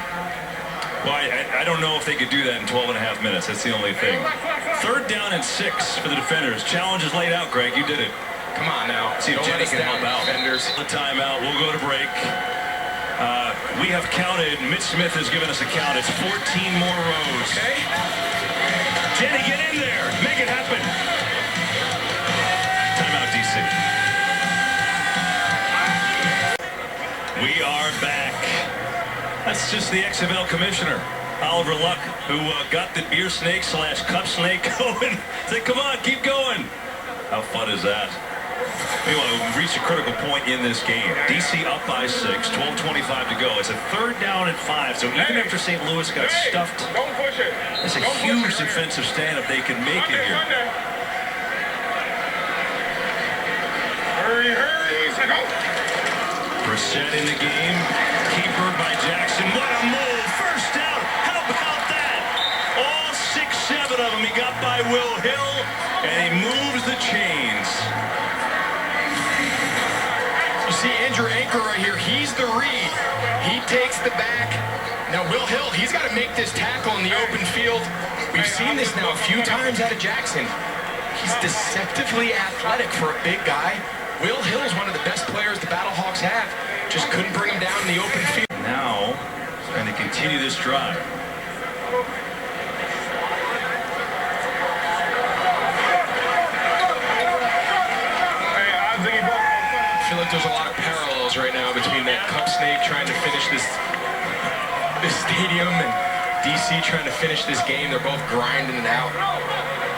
Well, I don't know if they could do that in 12 and a half minutes. That's the only thing. 3rd down and 6 for the defenders. Challenge is laid out, Greg. You did it. Come on now. See if Jenny can help out. Defenders. The timeout. We'll go to break. We have counted. Mitch Smith has given us a count. It's 14 more rows. Okay. Jenny, get in there. Make it happen. Timeout, DC. We are back. That's just the XFL commissioner, Oliver Luck, who got the beer snake / cup snake going. Said, come on, keep going. How fun is that? Meanwhile, we've reached a critical point in this game. DC up by 6, 12:25 to go. It's a 3rd down and 5, so even after St. Louis got stuffed, Don't push it. it's a huge defensive stand if they can make it here. Hurry, hurry. So go. Brissett in the game. Keeper by Jackson. What a move. First down. How about that? All 6, 7 of them. He got by Will Hill, and he moves the chains. You see Andrew Anchor right here. He's the read. He takes the back. Now Will Hill, he's got to make this tackle in the open field. We've seen this now a few times out of Jackson. He's deceptively athletic for a big guy. Will Hill is one of the best players the Battlehawks have. Just couldn't bring him down in the open field. Now, trying to continue this drive. I feel like there's a lot of parallels right now between that Cup Snake trying to finish this stadium and DC trying to finish this game. They're both grinding it out.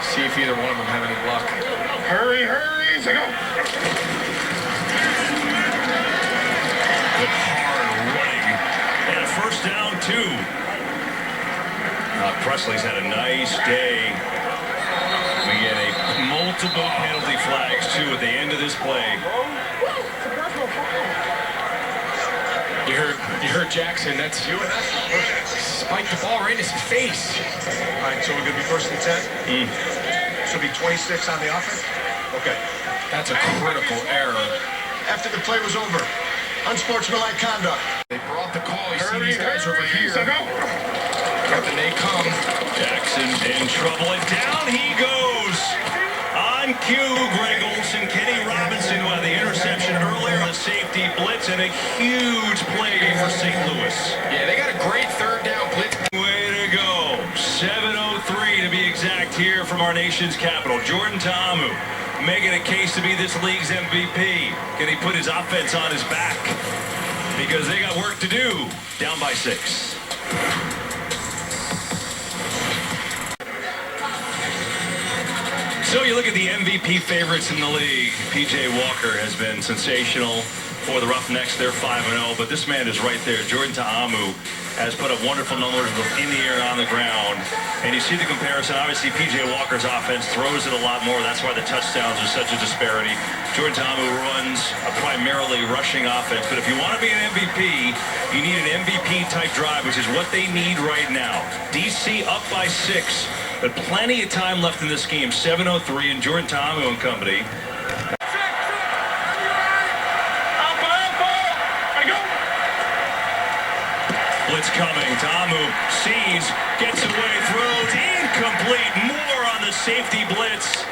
See if either one of them have any luck. Hurry, hurry. So go. Good hard running. And a 1st down, 2. Presley's had a nice day. We get multiple penalty flags, too, at the end of this play. You heard Jackson. That's spiked the ball right in his face. All right, so we're going to be first and 10? Should be 26 on the offense? Okay. That's a critical error. After the play was over, unsportsmanlike conduct. They brought the call. You see these guys over here. But then they come. Jackson in trouble, and down he goes. On cue, Greg Olsen, Kenny Robinson, who had the interception earlier on the safety blitz, and a huge play for St. Louis. Yeah, they got a great third down blitz. Way to go. 7:03 to be exact here from our nation's capital. Jordan Ta'amu making a case to be this league's MVP. Can he put his offense on his back? Because they got work to do. Down by 6. So you look at the MVP favorites in the league. P.J. Walker has been sensational for the Roughnecks. They're 5-0, but this man is right there. Jordan Ta'amu has put up wonderful numbers in the air and on the ground. And you see the comparison. Obviously, P.J. Walker's offense throws it a lot more. That's why the touchdowns are such a disparity. Jordan Ta'amu runs a primarily rushing offense. But if you want to be an MVP, you need an MVP-type drive, which is what they need right now. D.C. up by 6. But plenty of time left in this game. 7:03, and Jordan Ta'amu and company. Blitz coming. Ta'amu sees, gets away, throws, incomplete. More on the safety blitz.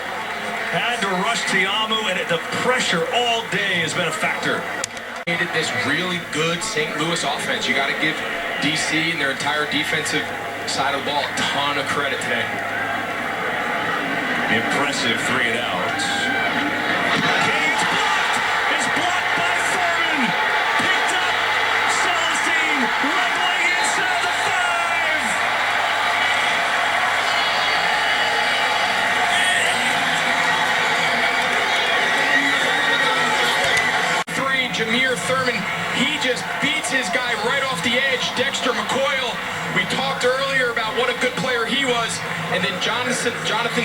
Had to rush Ta'amu, and the pressure all day has been a factor. This really good St. Louis offense. You got to give D.C. and their entire defensive side of the ball a ton of credit today. Impressive 3 and outs. It's blocked! It's blocked by Thurman! Picked up! Celestine rumbling inside the 5! Jameer Thurman, he just beats his guy right off the edge. Dexter McCoyle, we talked earlier about what a good player he was, and then Jonathan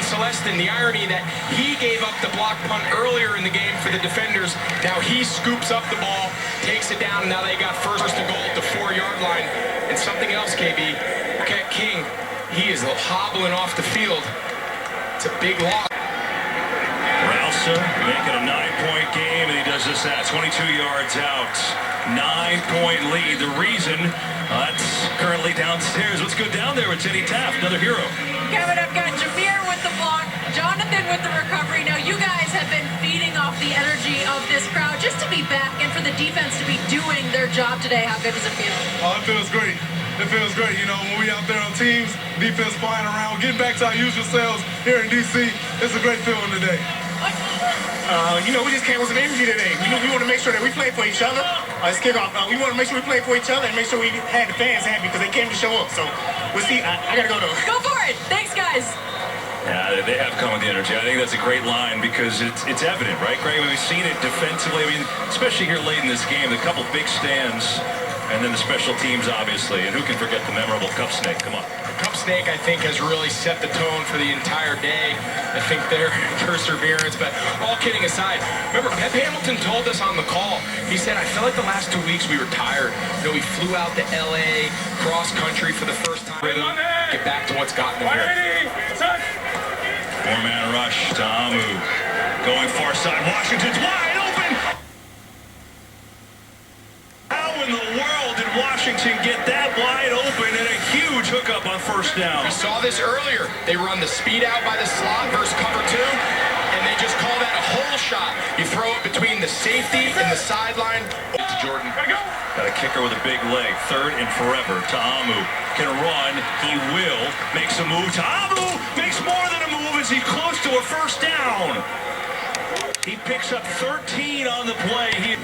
Celestin, the irony that he gave up the block punt earlier in the game for the defenders. Now he scoops up the ball, takes it down, and now they got first and goal at the 4-yard line. And something else, KB, Ket King, he is hobbling off the field. It's a big loss. Rausa making a 9-point game, and he does this at 22 yards out. 9-point lead. The reason that's currently downstairs. Let's go down there with Jenny Taft, another hero. Kevin, I've got Jameer with the block, Jonathan with the recovery. Now, you guys have been feeding off the energy of this crowd just to be back and for the defense to be doing their job today. How good does it feel? Oh, it feels great. It feels great. You know, when we out there on teams, defense flying around, getting back to our usual selves here in D.C., it's a great feeling today. You know, we just came with some energy today. We want to make sure that we play for each other. It's kickoff. We want to make sure we play for each other and make sure we had the fans happy because they came to show up. So we'll see. I got to go though. Go for it. Thanks, guys. Yeah, they have come with the energy. I think that's a great line because it's evident, right, Greg? We've seen it defensively. I mean, especially here late in this game, a couple big stands, and then the special teams, obviously. And who can forget the memorable cup snake? Come on. The cup snake, I think, has really set the tone for the entire day. I think their perseverance, but all kidding aside, remember, Pep Hamilton told us on the call, he said, I felt like the last 2 weeks we were tired. You know, we flew out to L.A., cross-country for the first time. Get back to what's gotten them here. 4-man rush. Ta'amu going far side. Washington's wide open. How in the world did Washington get that wide open and a huge hookup on first down? We saw this earlier. They run the speed out by the slot versus cover 2, and they just call that a hole shot. You throw it between the safety and the sideline. To Jordan. Got a kicker with a big leg. 3rd and forever. Ta'amu can run. He will. Makes a move. Ta'amu makes more than a move as he's close to a first down. He picks up 13 on the play.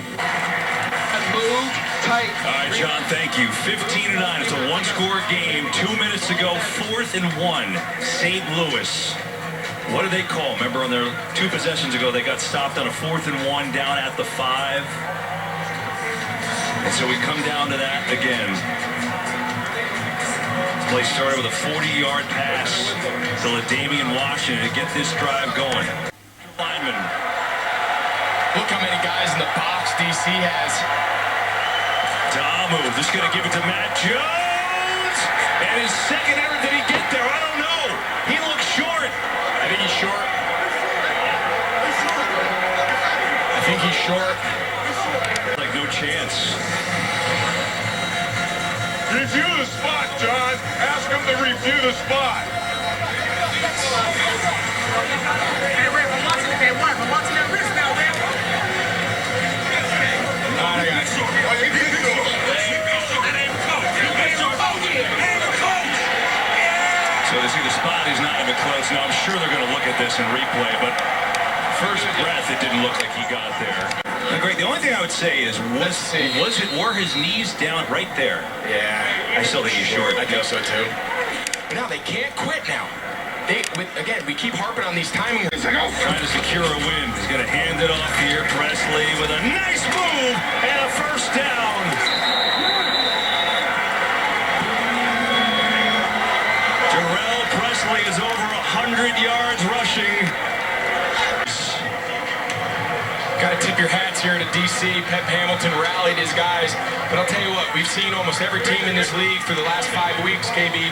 Move tight. All right, John, thank you. 15-9. It's a one-score game. 2 minutes to go. 4th and 1. St. Louis. What did they call? Remember on their 2 possessions ago, they got stopped on a 4th and 1 down at the 5. And so we come down to that again. Play started with a 40-yard pass to LaDamian Washington to get this drive going. Lineman. Look how many guys in the box DC has. Damu just going to give it to Matt Jones. And his second error, did he get there? I don't know. He looks short. I think he's short. I think he's short. Like no chance. Review the spot, John. Ask him to review the spot. Hey, Rick, I'm watching that wrist now, Rick. All right, I got you. So they see the spot is not even close. Now I'm sure they're going to look at this and replay, but first breath, it didn't look like he got there. Now, Greg, the only thing I would say is, were his knees down right there? Yeah. I still think he's short. I think so too. But now they can't quit now. Again, we keep harping on these timing. Trying to secure a win. He's going to hand it off here. Presley with a nice move and a first down. Jarrell Presley is over 100 yards rushing. Got to tip your hats here to DC. Pep Hamilton rallied his guys. But I'll tell you what, we've seen almost every team in this league for the last 5 weeks, KB.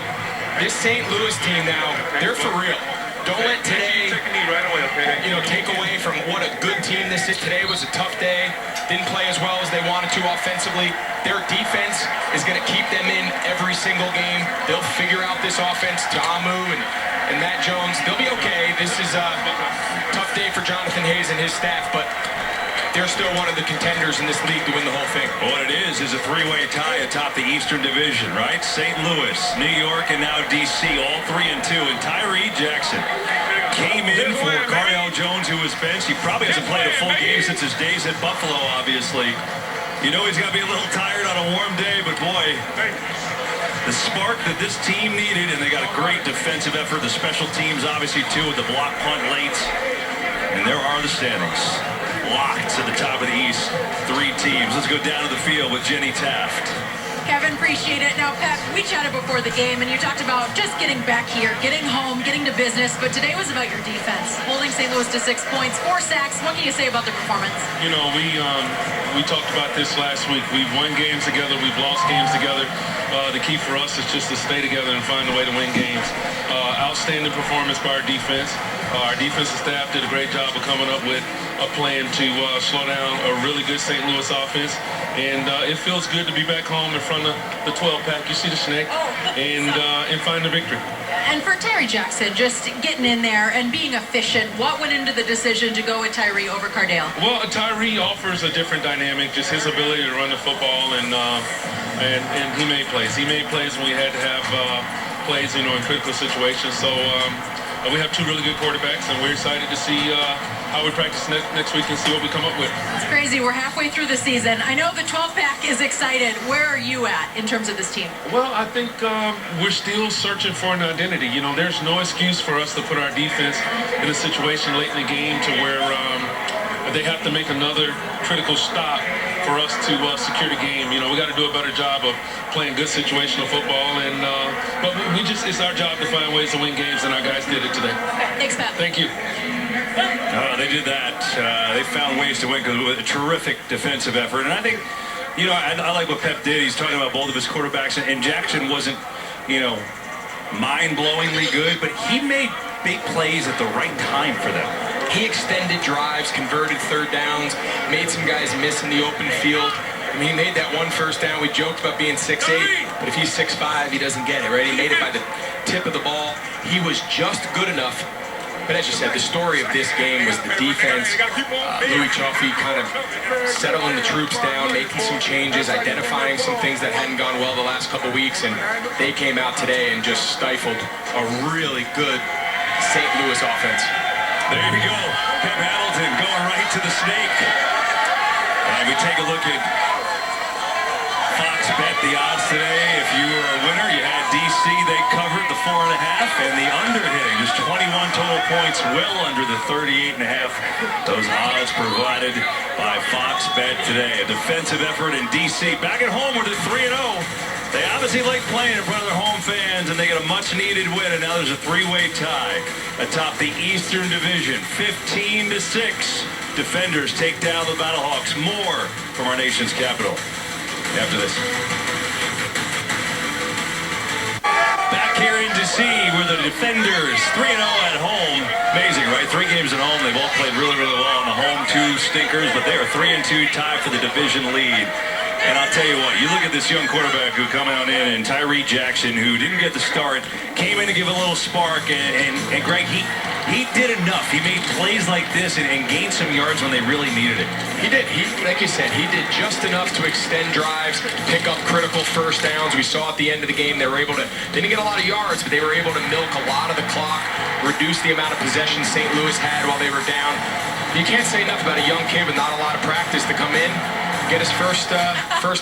This St. Louis team now, they're for real. Don't let today, take away from what a good team this is. Today was a tough day. Didn't play as well as they wanted to offensively. Their defense is going to keep them in every single game. They'll figure out this offense. Damu and Matt Jones, they'll be okay. This is a tough day for Jonathan Hayes and his staff, but they're still one of the contenders in this league to win the whole thing. What it is a three-way tie atop the Eastern Division, right? St. Louis, New York, and now D.C., all 3-2. And Tyree Jackson came in for Cardale Jones, who was benched. He probably hasn't played a full game since his days at Buffalo, obviously. You know he's got to be a little tired on a warm day, but boy, the spark that this team needed, and they got a great defensive effort. The special teams, obviously, too, with the block punt late. And there are the standings. Locked to the top of the East. 3 teams. Let's go down to the field with Jenny Taft. Kevin, appreciate it. Now, Pep, we chatted before the game, and you talked about just getting back here, getting home, getting to business, but today was about your defense, holding St. Louis to 6 points, 4 sacks. What can you say about the performance? You know, we talked about this last week. We've won games together. We've lost games together. The key for us is just to stay together and find a way to win games. Outstanding performance by our defense. Our defensive staff did a great job of coming up with a plan to slow down a really good St. Louis offense. And it feels good to be back home in front of the 12-pack. You see the snake. And find the victory. And for Tyree Jackson, just getting in there and being efficient, what went into the decision to go with Tyree over Cardale? Well, Tyree offers a different dynamic, just his ability to run the football, and he made plays. He made plays when we had to have plays, in critical situations. So we have 2 really good quarterbacks, and we're excited to see how we practice next week and see what we come up with. It's crazy. We're halfway through the season. I know the 12-pack is excited. Where are you at in terms of this team? Well, I think we're still searching for an identity. There's no excuse for us to put our defense in a situation late in the game to where they have to make another critical stop for us to secure the game. We got to do a better job of playing good situational football, but it's our job to find ways to win games, and our guys did it today. Thanks, Pep. Thank you. They did that. They found ways to win because it was a terrific defensive effort. And I think, I like what Pep did. He's talking about both of his quarterbacks, and Jackson wasn't, mind-blowingly good, but he made big plays at the right time for them. He extended drives, converted 3rd downs, made some guys miss in the open field. He made that 1 first down. We joked about being 6'8", but if he's 6'5", he doesn't get it, right? He made it by the tip of the ball. He was just good enough. But as you said, the story of this game was the defense. Louis Chaffee kind of settling the troops down, making some changes, identifying some things that hadn't gone well the last couple weeks, and they came out today and just stifled a really good St. Louis offense. There you go. Pep Hamilton going right to the snake. And we take a look at Fox Bet, the odds today. If you were a winner, you had DC. They covered the 4.5, and the under hitting, just 21 total points, well under the 38.5. Those odds provided by Fox Bet today. A defensive effort in DC. Back at home, we're at 3-0. They obviously like playing in front of their home fans, and they get a much-needed win, and now there's a three-way tie atop the Eastern Division. 15-6. Defenders take down the Battlehawks. More from our nation's capital after this. Back here in D.C. where the Defenders 3-0 at home. Amazing, right? 3 games at home. They've all played really, really well on the home 2 stinkers, but they are 3-2 tied for the division lead. And I'll tell you what, you look at this young quarterback who come out in, and Tyree Jackson, who didn't get the start, came in to give a little spark, and Greg, he did enough. He made plays like this and gained some yards when they really needed it. He did. Like you said, he did just enough to extend drives, pick up critical first downs. We saw at the end of the game they were able to, they didn't get a lot of yards, but they were able to milk a lot of the clock, reduce the amount of possession St. Louis had while they were down. You can't say enough about a young kid with not a lot of practice to come in, get his first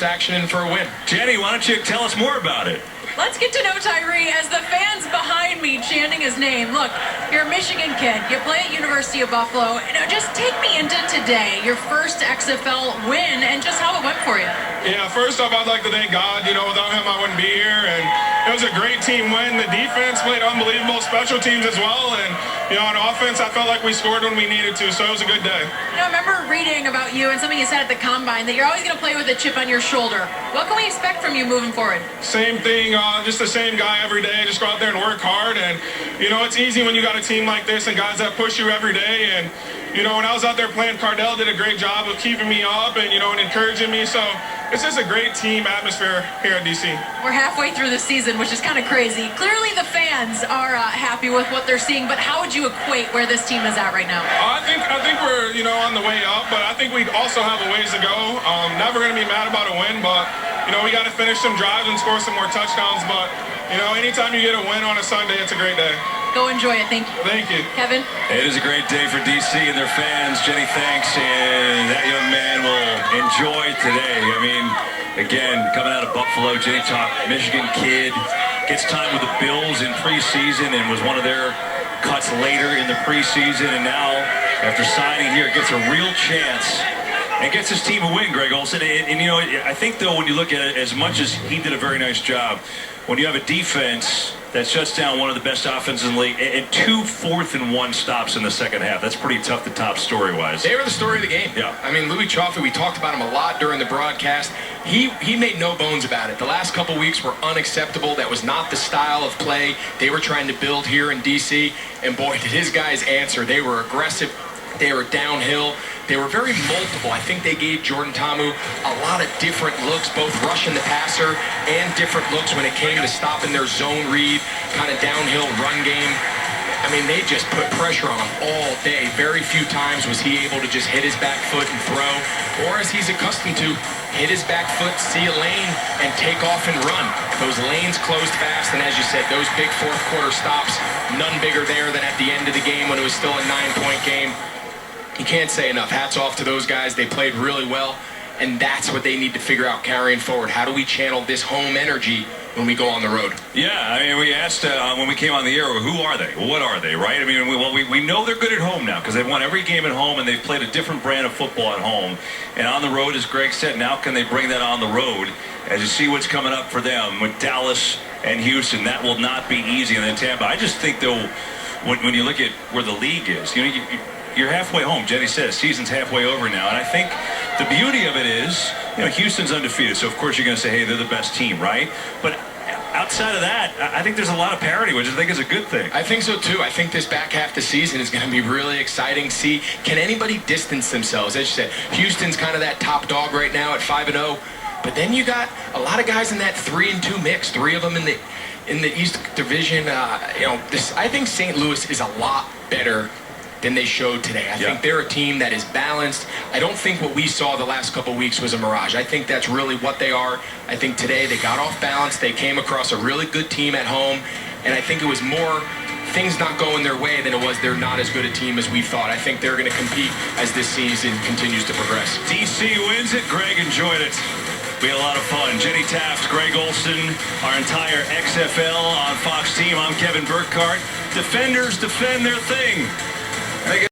action in for a win. Jenny, why don't you tell us more about it? Let's get to know Tyree as the fans behind me chanting his name. Look, you're a Michigan kid. You play at University of Buffalo. Now, just take me into today, your first XFL win, and just how it went for you. Yeah, first off, I'd like to thank God. You know, without him, I wouldn't be here. And it was a great team win. The defense played unbelievable, special teams as well. And, you know, on offense, I felt like we scored when we needed to. So it was a good day. You know, I remember reading about you and something you said at the Combine, that you're always going to play with a chip on your shoulder. What can we expect from you moving forward? Same thing, just the same guy every day. Just go out there and work hard. And, you know, it's easy when you got a team like this and guys that push you every day. And, you know, when I was out there playing, Cardell did a great job of keeping me up and, you know, and encouraging me. So it's just a great team atmosphere here at DC. We're halfway through the season, which is kind of crazy. Clearly the fans are happy with what they're seeing, but how would you equate where this team is at right now? I think we're, you know, on the way up, but I think we also have a ways to go. Never going to be mad about a win, but, you know, we got to finish some drives and score some more touchdowns. But, you know, anytime you get a win on a Sunday, it's a great day. Go enjoy it. Thank you. Thank you. Kevin? It is a great day for DC and their fans. Jenny, thanks, and that young man will enjoy today. I mean, again, coming out of Buffalo, Jenny talked, Michigan kid, gets time with the Bills in preseason and was one of their cuts later in the preseason, and now, after signing here, gets a real chance and gets his team a win, Greg Olson. And you know, I think, though, when you look at it, as much as he did a very nice job, when you have a defense that shuts down one of the best offenses in the league, and 2 4th-and-1 stops in the second half, that's pretty tough to top story-wise. They were the story of the game. Yeah. I mean, Louis Chaffee, we talked about him a lot during the broadcast. He made no bones about it. The last couple weeks were unacceptable. That was not the style of play they were trying to build here in D.C. And boy, did his guys answer. They were aggressive. They were downhill. They were very multiple. I think they gave Jordan Ta'amu a lot of different looks, both rushing the passer and different looks when it came to stopping their zone read, kind of downhill run game. I mean, they just put pressure on him all day. Very few times was he able to just hit his back foot and throw, or as he's accustomed to, hit his back foot, see a lane, and take off and run. Those lanes closed fast, and as you said, those big fourth quarter stops, none bigger there than at the end of the game when it was still a 9-point game. You can't say enough. Hats off to those guys. They played really well, and that's what they need to figure out carrying forward. How do we channel this home energy when we go on the road? Yeah, I mean, we asked when we came on the air, who are they? What are they, right? I mean, we know they're good at home now because they've won every game at home, and they've played a different brand of football at home. And on the road, as Greg said, now can they bring that on the road? As you see what's coming up for them with Dallas and Houston, that will not be easy. And then Tampa, I just think, though, when you look at where the league is, you know, you're halfway home. Jenny says season's halfway over now, and I think the beauty of it is, you know, Houston's undefeated, so of course you're going to say, hey, they're the best team, right? But outside of that, I think there's a lot of parity, which I think is a good thing. I think so too. I think this back half of the season is going to be really exciting. See, can anybody distance themselves? As you said, Houston's kind of that top dog right now at 5-0, but then you got a lot of guys in that 3-2 mix. 3 of them in the East Division. You know, I think St. Louis is a lot better than they showed today. I think they're a team that is balanced. I don't think what we saw the last couple weeks was a mirage. I think that's really what they are. I think today they got off balance. They came across a really good team at home, and I think it was more things not going their way than it was they're not as good a team as we thought. I think they're going to compete as this season continues to progress. DC wins it. Greg enjoyed it. We had a lot of fun. Jenny Taft, Greg Olson, our entire XFL on Fox team. I'm Kevin Burkhardt. Defenders defend their thing.